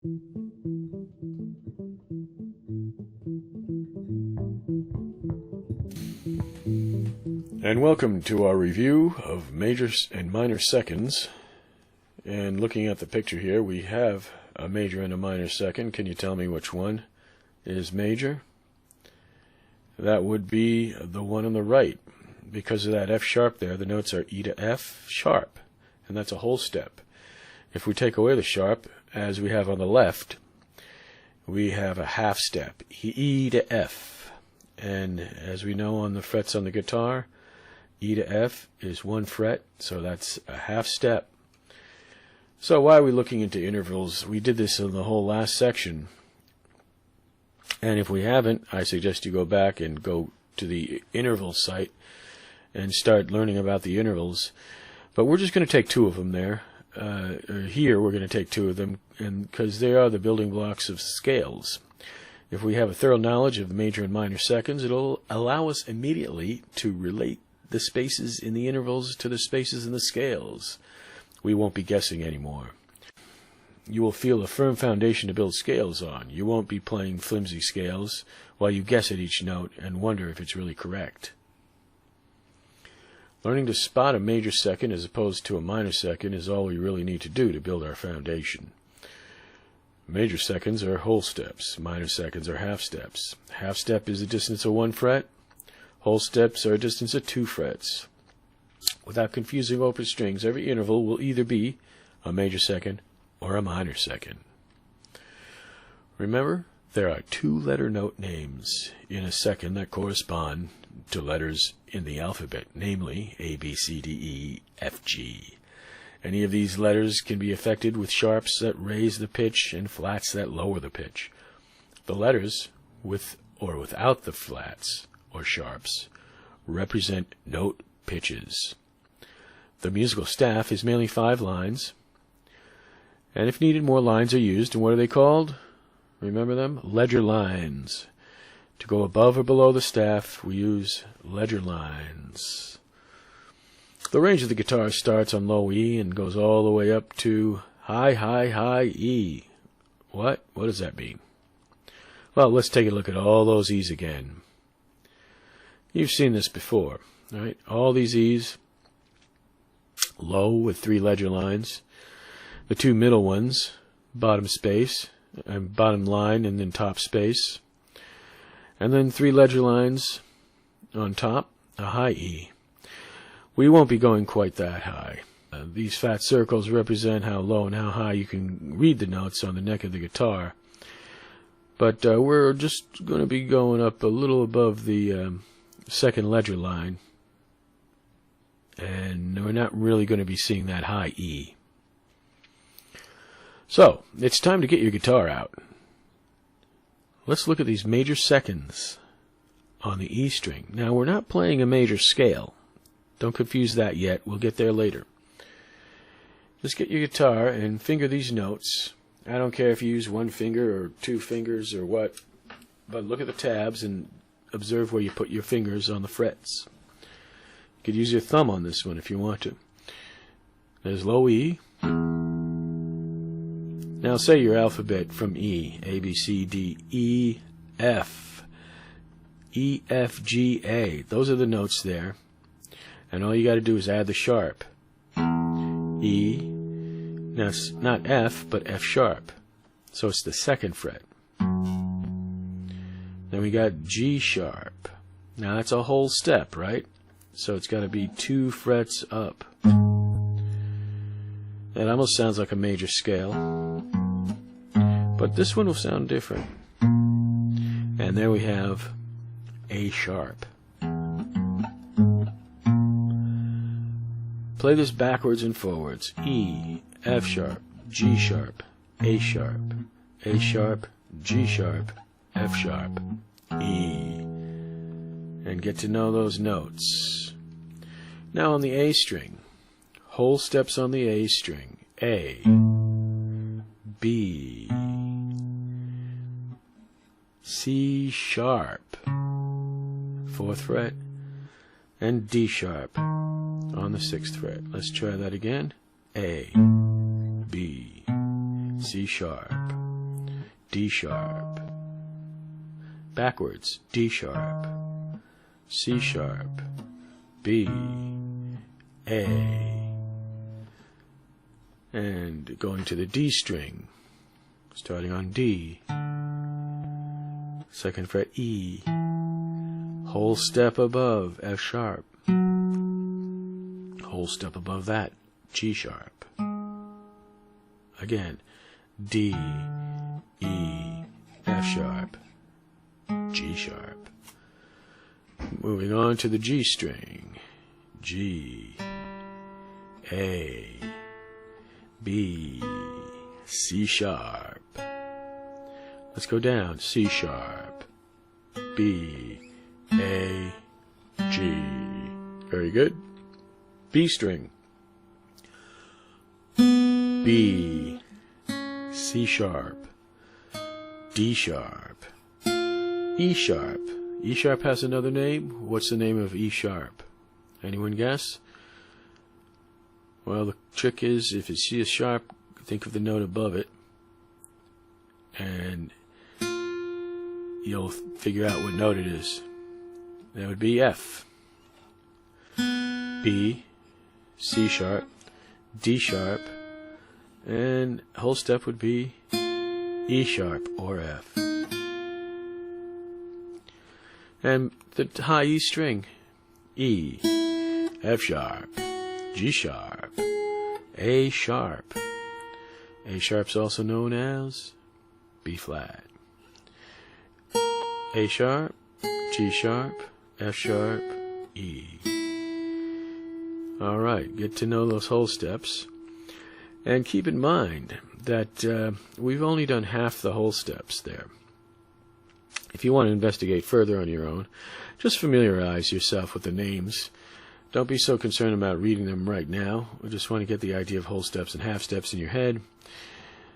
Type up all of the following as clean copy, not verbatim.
And welcome to our review of major and minor seconds. And looking at the picture here, we have a major and a minor second. Can you tell me which one is major? That would be the one on the right. Because of that F sharp there, the notes are E to F sharp, and that's a whole step. If we take away the sharp, as we have on the left, we have a half step, E to F. And as we know on the frets on the guitar, E to F is one fret, so that's a half step. So why are we looking into intervals? We did this in the whole last section. And if we haven't, I suggest you go back and go to the interval site and start learning about the intervals. But we're just going to take two of them there. Here we're going to take two of them because they are the building blocks of scales. If we have a thorough knowledge of the major and minor seconds, it'll allow us immediately to relate the spaces in the intervals to the spaces in the scales. We won't be guessing anymore. You will feel a firm foundation to build scales on. You won't be playing flimsy scales while you guess at each note and wonder if it's really correct. Learning to spot a major second as opposed to a minor second is all we really need to do to build our foundation. Major seconds are whole steps. Minor seconds are half steps. Half step is a distance of one fret. Whole steps are a distance of two frets. Without confusing open strings, every interval will either be a major second or a minor second. Remember, there are two-letter note names in a second that correspond to letters in the alphabet, namely A, B, C, D, E, F, G. Any of these letters can be affected with sharps that raise the pitch and flats that lower the pitch. The letters, with or without the flats or sharps, represent note pitches. The musical staff is mainly 5 lines, and if needed, more lines are used. And what are they called? Remember them? Ledger lines. To go above or below the staff, we use ledger lines. The range of the guitar starts on low E and goes all the way up to high E. What? What does that mean? Well, let's take a look at all those E's again. You've seen this before, right? All these E's, low with 3 ledger lines. The 2 middle ones, bottom space, and bottom line and then top space. And then 3 ledger lines on top, a high E. We won't be going quite that high. These fat circles represent how low and how high you can read the notes on the neck of the guitar. But we're just going to be going up a little above the second ledger line. And we're not really going to be seeing that high E. So, it's time to get your guitar out. Let's look at these major seconds on the E string. Now, we're not playing a major scale. Don't confuse that yet. We'll get there later. Just get your guitar and finger these notes. I don't care if you use 1 finger or 2 fingers or what, but look at the tabs and observe where you put your fingers on the frets. You could use your thumb on this one if you want to. There's low E. Now say your alphabet from E, A, B, C, D, E, F. E, F, G, A. Those are the notes there. And all you got to do is add the sharp. E. Now it's not F, but F sharp. So it's the 2nd fret. Then we got G sharp. Now that's a whole step, right? So it's got to be 2 frets up. That almost sounds like a major scale. But this one will sound different. And there we have A sharp. Play this backwards and forwards. E, F sharp, G sharp, A sharp, A sharp, G sharp, F sharp, E. And get to know those notes. Now on the A string, whole steps on the A string. A, B, C sharp, 4th fret, and D sharp on the 6th fret. Let's try that again. A, B, C sharp, D sharp. Backwards, D sharp, C sharp, B, A. And going to the D string, starting on D, 2nd fret E, whole step above F sharp, whole step above that G sharp, again D, E, F sharp, G sharp. Moving on to the G string, G, A, B, C sharp. Let's go down, C sharp, B, A, G. Very good. B string, B, C sharp, D sharp, E sharp. E sharp has another name. What's the name of E sharp? Anyone guess? Well, the trick is, if you see a sharp, think of the note above it, and you'll figure out what note it is. That would be F. B, C sharp, D sharp, and whole step would be E sharp or F. And the high E string, E, F sharp, G sharp, A sharp. A sharp's also known as B flat. A sharp, G sharp, F sharp, E. Alright, get to know those whole steps. And keep in mind that we've only done half the whole steps there. If you want to investigate further on your own, just familiarize yourself with the names. Don't be so concerned about reading them right now. We just want to get the idea of whole steps and half steps in your head.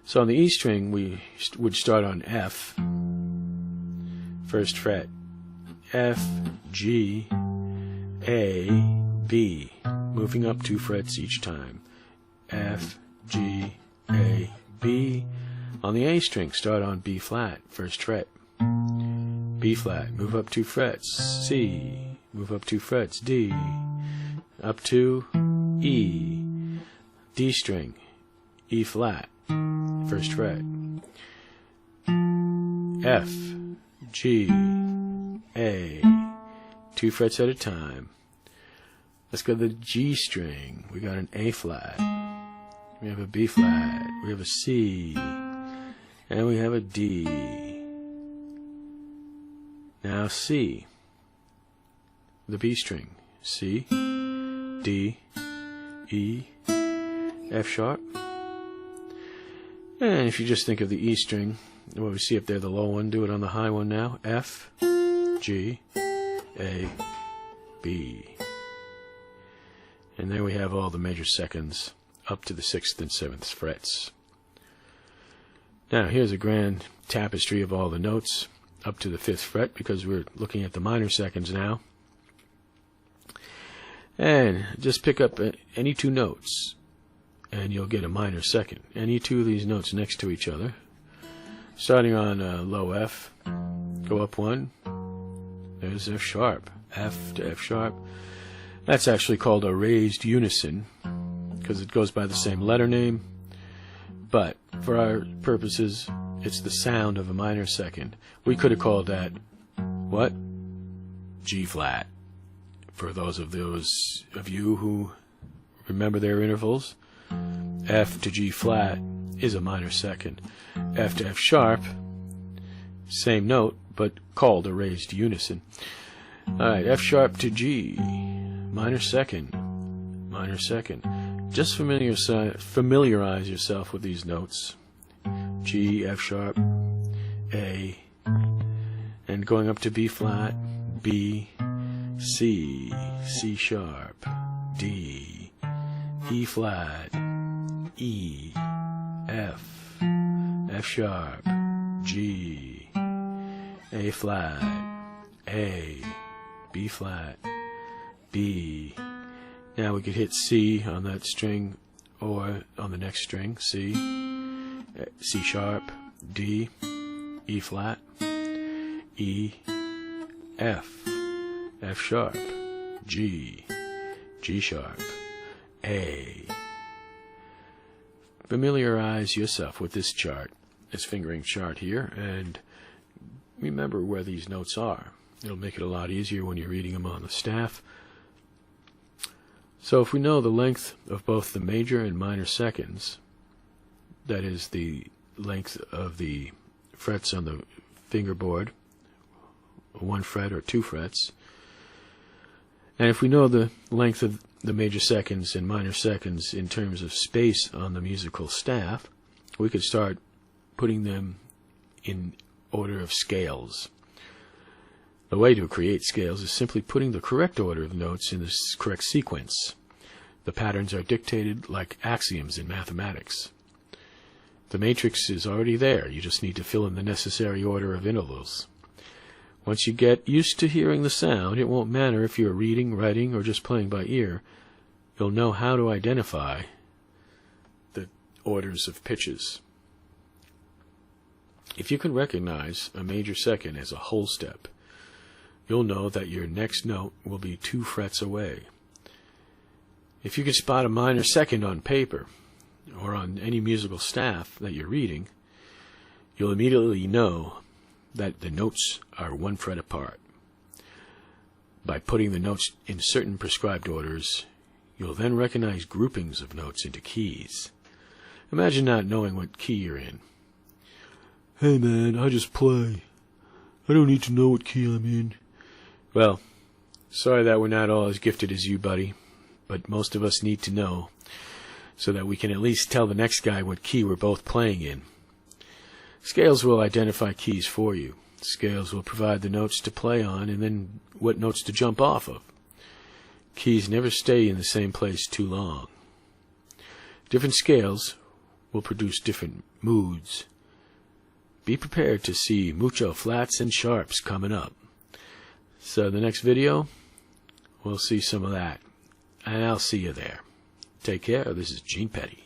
So on the E string, we would start on F, 1st fret, F, G, A, B, moving up 2 frets each time. F, G, A, B. On the A string, start on B flat, 1st fret. B flat, move up 2 frets, C, move up 2 frets, D, up to E, D string, E flat, 1st fret, F, G, A, 2 frets at a time. Let's go to the G string. We got an A flat, we have a B flat, we have a C, and we have a D. Now C, the B string, C, D, E, F sharp. And if you just think of the E string, what we see up there, the low one, do it on the high one now. F, G, A, B. And there we have all the major seconds up to the 6th and 7th frets. Now here's a grand tapestry of all the notes up to the 5th fret, because we're looking at the minor seconds now. And just pick up any 2 notes and you'll get a minor second. Any 2 of these notes next to each other, starting on low F, go up 1, there's F sharp, F to F sharp. That's actually called a raised unison because it goes by the same letter name, but for our purposes it's the sound of a minor second. We could have called that, what? G flat. For those of you who remember their intervals, F to G flat is a minor second. F to F sharp, same note, but called a raised unison. Alright, F sharp to G, minor second, minor second. Just familiarize yourself with these notes. G, F sharp, A, and going up to B flat, B, C, C sharp, D, E flat, E, F, F sharp, G, A flat, A, B flat, B. Now we could hit C on that string or on the next string, C, C sharp, D, E flat, E, F, F sharp, G, G sharp, A. Familiarize yourself with this chart, this fingering chart here, and remember where these notes are. It'll make it a lot easier when you're reading them on the staff. So if we know the length of both the major and minor seconds, that is the length of the frets on the fingerboard, 1 fret or 2 frets, and if we know the length of the major seconds and minor seconds in terms of space on the musical staff, we could start putting them in order of scales. The way to create scales is simply putting the correct order of notes in the correct sequence. The patterns are dictated like axioms in mathematics. The matrix is already there. You just need to fill in the necessary order of intervals. Once you get used to hearing the sound, it won't matter if you're reading, writing, or just playing by ear. You'll know how to identify the orders of pitches. If you can recognize a major second as a whole step, you'll know that your next note will be 2 frets away. If you can spot a minor second on paper or on any musical staff that you're reading, you'll immediately know that the notes are 1 fret apart. By putting the notes in certain prescribed orders, you'll then recognize groupings of notes into keys. Imagine not knowing what key you're in. Hey man, I just play. I don't need to know what key I'm in. Well, sorry that we're not all as gifted as you, buddy, but most of us need to know so that we can at least tell the next guy what key we're both playing in. Scales will identify keys for you. Scales will provide the notes to play on and then what notes to jump off of. Keys never stay in the same place too long. Different scales will produce different moods. Be prepared to see mucho flats and sharps coming up. So the next video, we'll see some of that. And I'll see you there. Take care. This is Gene Petty.